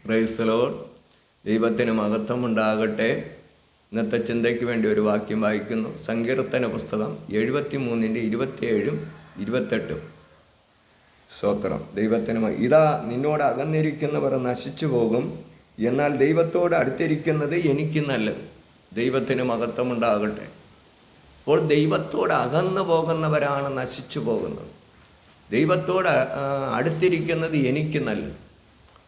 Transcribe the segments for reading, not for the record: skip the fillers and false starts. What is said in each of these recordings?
Praise the Lord. ദൈവത്തിന് മഹത്വം ഉണ്ടാകട്ടെ. ഇന്നത്തെ ചിന്തയ്ക്ക് വേണ്ടി ഒരു വാക്യം വായിക്കുന്നു. സങ്കീർത്തന പുസ്തകം 73-ന്റെ 27-ഉം 28-ഉം. സ്തോത്രം. ദൈവത്തിന് ഇതാ നിന്നോട് അകന്നിരിക്കുന്നവർ നശിച്ചു പോകും, എന്നാൽ ദൈവത്തോട് അടുത്തിരിക്കുന്നത് എനിക്ക് നല്ലത്. ദൈവത്തിന് മഹത്വം ഉണ്ടാകട്ടെ. അപ്പോൾ ദൈവത്തോട് അകന്നു പോകുന്നവരാണ് നശിച്ചു പോകുന്നത്. ദൈവത്തോട് അടുത്തിരിക്കുന്നത് എനിക്ക് നല്ലത്.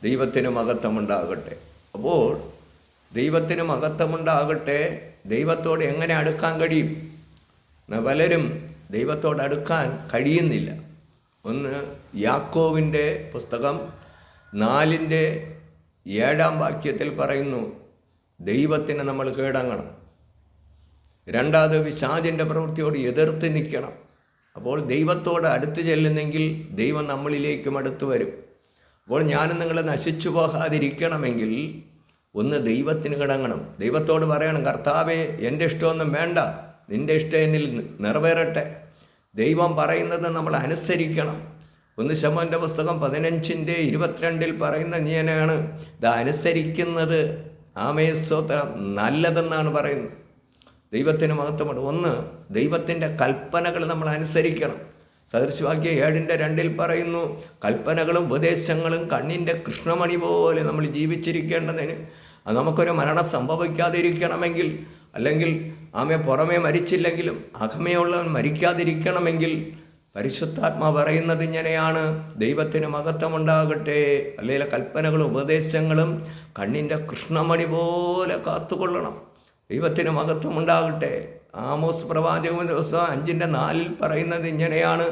ദൈവത്തിന് മഹത്വമുണ്ടാകട്ടെ. അപ്പോൾ ദൈവത്തിന് മഹത്വമുണ്ടാകട്ടെ. ദൈവത്തോട് എങ്ങനെ അടുക്കാൻ കഴിയും? പലരും ദൈവത്തോട് അടുക്കാൻ കഴിയുന്നില്ല. ഒന്ന് യാക്കോവിൻ്റെ പുസ്തകം 4-ന്റെ 7-ാം വാക്യത്തിൽ പറയുന്നു, ദൈവത്തിന് നമ്മൾ കീഴടങ്ങണം. രണ്ടാമത് പിശാചിൻ്റെ പ്രവൃത്തിയോട് എതിർത്ത് നിൽക്കണം. അപ്പോൾ ദൈവത്തോട് അടുത്ത് ചെല്ലുന്നെങ്കിൽ ദൈവം നമ്മളിലേക്കും അടുത്ത് വരും. അപ്പോൾ ഞാനും നിങ്ങൾ നശിച്ചു പോകാതിരിക്കണമെങ്കിൽ ഒന്ന് ദൈവത്തിന് കിടങ്ങണം. ദൈവത്തോട് പറയണം, കർത്താവേ എൻ്റെ ഇഷ്ടമൊന്നും വേണ്ട, നിൻ്റെ ഇഷ്ടം എന്നിൽ നിറവേറട്ടെ. ദൈവം പറയുന്നത് നമ്മൾ അനുസരിക്കണം. 1 ശമൂവേലിൻ്റെ പുസ്തകം 15-ന്റെ 22-ൽ പറയുന്ന നീനാണ് ഇത് അനുസരിക്കുന്നത് സ്തോത്രം നല്ലതെന്നാണ് പറയുന്നത്. ദൈവത്തിന് മഹത്വമുണ്ട്. ഒന്ന്, ദൈവത്തിൻ്റെ കൽപ്പനകൾ നമ്മൾ അനുസരിക്കണം. സദൃശവാക്യം 7-ന്റെ 2-ൽ പറയുന്നു, കൽപ്പനകളും ഉപദേശങ്ങളും കണ്ണിൻ്റെ കൃഷ്ണമണി പോലെ നമ്മൾ ജീവിച്ചിരിക്കേണ്ടതിന് നമുക്കൊരു മരണം സംഭവിക്കാതിരിക്കണമെങ്കിൽ, അല്ലെങ്കിൽ പുറമേ മരിച്ചില്ലെങ്കിലും അകമേയുള്ളവൻ മരിക്കാതിരിക്കണമെങ്കിൽ പരിശുദ്ധാത്മാ പറയുന്നത് ഇങ്ങനെയാണ്, ദൈവത്തിന് മഹത്വമുണ്ടാകട്ടെ. അല്ലെങ്കിൽ കൽപ്പനകളും ഉപദേശങ്ങളും കണ്ണിൻ്റെ കൃഷ്ണമണി പോലെ കാത്തുകൊള്ളണം. ദൈവത്തിന് മഹത്വമുണ്ടാകട്ടെ. ആമോസ് പ്രവാചകന്റെ പുസ്തകം 5-ന്റെ 4-ൽ പറയുന്നത് ഇങ്ങനെയാണ്,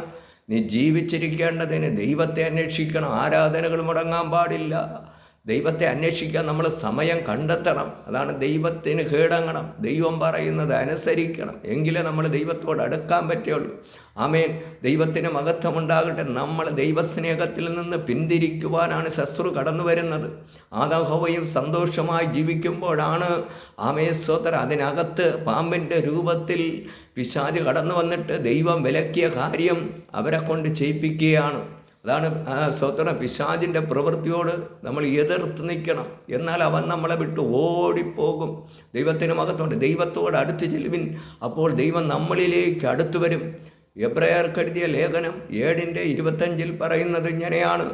നീ ജീവിച്ചിരിക്കേണ്ടതിന് ദൈവത്തെ അന്വേഷിക്കണം. ആരാധനകൾ മുടങ്ങാൻ പാടില്ല. ദൈവത്തെ അന്വേഷിക്കാൻ നമ്മൾ സമയം കണ്ടെത്തണം. അതാണ് ദൈവത്തിന് കീഴടങ്ങണം. ദൈവം പറയുന്നത് അനുസരിക്കണം. എങ്കിലേ നമ്മൾ ദൈവത്തോട് അടുക്കാൻ പറ്റുള്ളൂ. ആമേൻ. ദൈവത്തിന് മഹത്വമുണ്ടാകട്ടെ. നമ്മൾ ദൈവസ്നേഹത്തിൽ നിന്ന് പിന്തിരിക്കുവാനാണ് ശത്രു കടന്നു വരുന്നത്. ആദാം ഹവ്വയും സന്തോഷമായി ജീവിക്കുമ്പോഴാണ് സ്തോത്രം അതിനകത്ത് പാമ്പിൻ്റെ രൂപത്തിൽ പിശാച് കടന്നു വന്നിട്ട് ദൈവം വിലക്കിയ കാര്യം അവരെ കൊണ്ട് ചെയ്യിപ്പിക്കുകയാണ്. അതാണ് സ്തോത്രം. പിശാചിൻ്റെ പ്രവൃത്തിയോട് നമ്മൾ എതിർത്ത് നിൽക്കണം. എന്നാൽ അവൻ നമ്മളെ വിട്ട് ഓടിപ്പോകും. ദൈവത്തിന് മഹത്വമുണ്ട്. ദൈവത്തോട് അടുത്ത് ചെല്ലുവിൻ, അപ്പോൾ ദൈവം നമ്മളിലേക്ക് അടുത്തു വരും. എബ്രായർക്കെഴുതിയ ലേഖനം 7-ന്റെ 25-ൽ പറയുന്നത് ഇങ്ങനെയാണ്,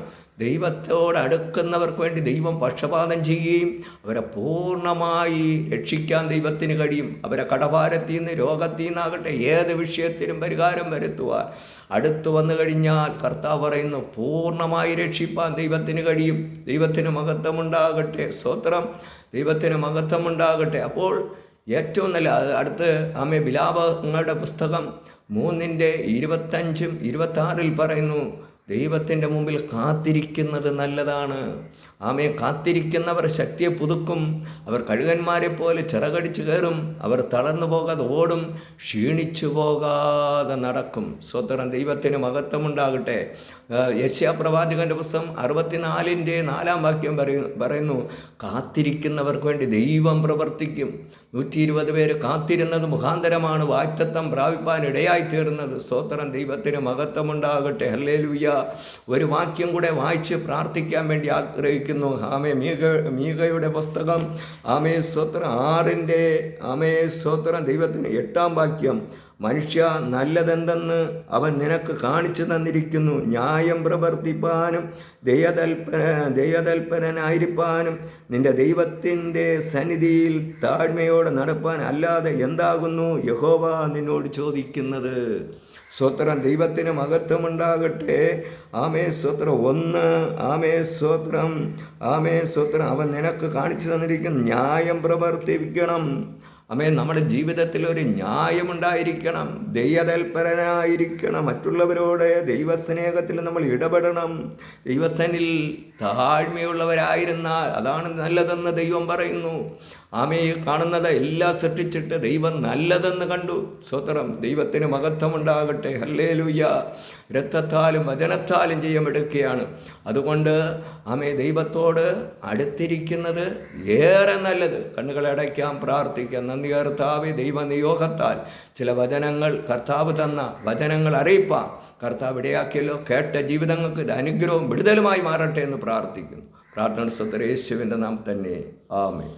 ദൈവത്തോട് അടുക്കുന്നവർക്ക് വേണ്ടി ദൈവം പക്ഷപാതം ചെയ്യുകയും അവരെ പൂർണ്ണമായി രക്ഷിക്കാൻ ദൈവത്തിന് കഴിയും. അവരെ കടഭാരത്തിൽ നിന്ന്, രോഗത്തിൽ നിന്നാകട്ടെ, ഏത് വിഷയത്തിനും പരിഹാരം വരുത്തുവാൻ അടുത്തു വന്നു കഴിഞ്ഞാൽ കർത്താവ് പറയുന്നു, പൂർണ്ണമായി രക്ഷിപ്പാൻ ദൈവത്തിന് കഴിയും. ദൈവത്തിന് മഹത്വമുണ്ടാകട്ടെ. സ്തോത്രം. ദൈവത്തിന് മഹത്വമുണ്ടാകട്ടെ. അപ്പോൾ ഏറ്റവും നല്ല അടുത്ത് വിലാപങ്ങളുടെ പുസ്തകം 3-ന്റെ 25-ഉം 26-ൽ പറയുന്നു, ദൈവത്തിൻ്റെ മുമ്പിൽ കാത്തിരിക്കുന്നത് നല്ലതാണ്. കാത്തിരിക്കുന്നവർ ശക്തിയെ പുതുക്കും. അവർ കഴുകന്മാരെ പോലെ ചിറകടിച്ചു കയറും. അവർ തളർന്നു പോകാതെ ഓടും, ക്ഷീണിച്ചു പോകാതെ നടക്കും. സ്വതന്ത്രം. ദൈവത്തിന് മഹത്വമുണ്ടാകട്ടെ. യെശയ്യാ പ്രവാചകന്റെ പുസ്തകം 64-ന്റെ 4-ാം വാക്യം പറയുന്നു, കാത്തിരിക്കുന്നവർക്ക് വേണ്ടി ദൈവം പ്രവർത്തിക്കും. 120 പേര് കാത്തിരുന്നത് മുഖാന്തരമാണ് വാഗ്ദത്തം പ്രാപിപ്പാൻ ഇടയായിത്തീർന്നത്. സ്തോത്രം. ദൈവത്തിന് മഹത്വമുണ്ടാകട്ടെ. ഹല്ലേലൂയ. ഒരു വാക്യം കൂടെ വായിച്ച് പ്രാർത്ഥിക്കാൻ വേണ്ടി ആഗ്രഹിക്കുന്നു. മീകയുടെ പുസ്തകം സ്തോത്രം 6-ന്റെ സ്തോത്രം. ദൈവത്തിന് 8-ാം വാക്യം, മനുഷ്യ നല്ലതെന്തെന്ന് അവൻ നിനക്ക് കാണിച്ചു തന്നിരിക്കുന്നു. ന്യായം പ്രവർത്തിപ്പാനും ദയതൽപരനായിരിക്കാനും നിന്റെ ദൈവത്തിൻ്റെ സന്നിധിയിൽ താഴ്മയോടെ നടപ്പാൻ അല്ലാതെ എന്താകുന്നു യഹോവ നിന്നോട് ചോദിക്കുന്നത്? സ്തോത്രം. ദൈവത്തിന് മഹത്വമുണ്ടാകട്ടെ. സ്തോത്രം. 1 സ്തോത്രം. സ്തോത്രം. അവൻ നിനക്ക് കാണിച്ചു തന്നിരിക്കുന്നു, ന്യായം പ്രവർത്തിക്കണം. നമ്മുടെ ജീവിതത്തിൽ ഒരു ന്യായമുണ്ടായിരിക്കണം. ദയതൽപരനായിരിക്കണം. മറ്റുള്ളവരോട് ദൈവസ്നേഹത്തിൽ നമ്മൾ ഇടപെടണം. ദൈവസനിൽ താഴ്മയുള്ളവരായിരുന്നാൽ അതാണ് നല്ലതെന്ന് ദൈവം പറയുന്നു. കാണുന്നത് എല്ലാം സൃഷ്ടിച്ചിട്ട് ദൈവം നല്ലതെന്ന് കണ്ടു. സ്തോത്രം. ദൈവത്തിന് മഹത്വമുണ്ടാകട്ടെ. ഹല്ലേലൂയ. രക്തത്താലും വചനത്താലും ജയമെടുക്കുകയാണ്. അതുകൊണ്ട് ദൈവത്തോട് അടുത്തിരിക്കുന്നത് ഏറെ നല്ലത്. കണ്ണുകളടയ്ക്കാം, പ്രാർത്ഥിക്കാം. നന്ദി കർത്താവേ, ദൈവനിയോഗത്താൽ ചില വചനങ്ങൾ കർത്താവ് തന്ന വചനങ്ങൾ അറിയിപ്പാം. കർത്താവ് ഇടയാക്കിയല്ലോ. കേട്ട ജീവിതങ്ങൾക്ക് ഇത് അനുഗ്രഹവും വിടുതലുമായി മാറട്ടെ എന്ന് പ്രാർത്ഥിക്കുന്നു. പ്രാർത്ഥന സ്തോത്രം യേശുവിൻ്റെ നാം തന്നെ ആമേൻ.